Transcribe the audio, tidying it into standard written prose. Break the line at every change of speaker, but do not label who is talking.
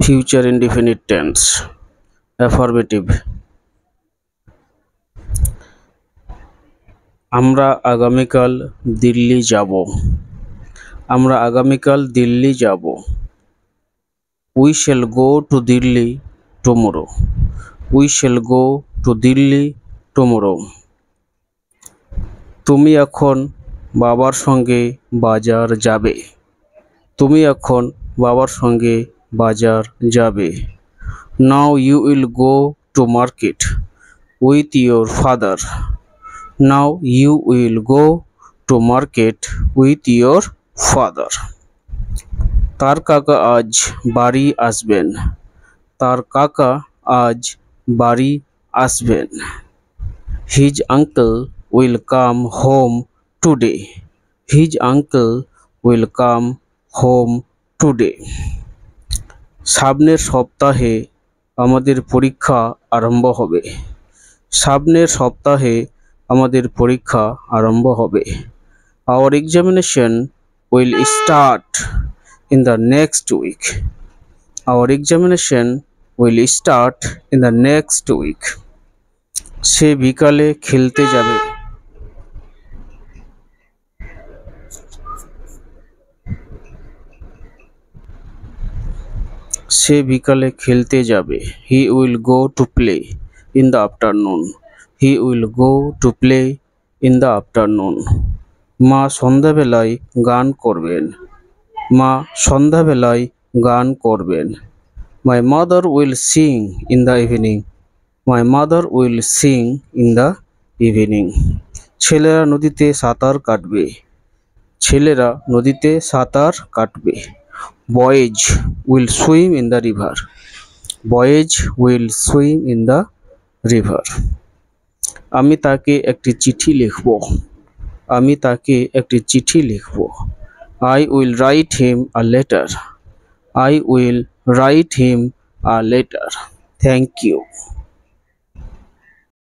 future indefinite tense, affirmative. আমরা আগামীকাল দিল্লি যাব। আমরা আগামীকাল দিল্লি যাব। We shall go to Delhi tomorrow. We shall go to Delhi tomorrow. তুমি এখন বাবার সঙ্গে বাজার যাবে। তুমি এখন বাবার সঙ্গে বাজার যাবে। Now you will go to market with your father. Now you will go to market with your father. তার কাকা আজ বাড়ি আসবেন। তার কাকা আজ বাড়ি আসবেন। His uncle will come home today. His uncle will come home today. সামনের সপ্তাহে আমাদের পরীক্ষা আরম্ভ হবে। সামনের সপ্তাহে আমাদের পরীক্ষা আরম্ভ হবে। Our examination will start in the next week. Our examination will start in the next week. সে বিকালে খেলতে যাবে। সে বিকালে খেলতে যাবে। He will go to play in the afternoon. He will go to play in the afternoon. মা সন্ধ্যাবেলায় গান করবেন। মা সন্ধ্যাবেলায় গান করবেন। My mother will sing in the evening. My mother will sing in the evening. ছেলেরা নদীতে সাঁতার কাটবে। ছেলেরা নদীতে সাঁতার কাটবে। Boys will swim in the river. Boys will swim in the river. আমি তাকে একটি চিঠি লিখব। আমি তাকে একটি চিঠি লিখব। I will write him a letter. I will write him a letter. Thank you.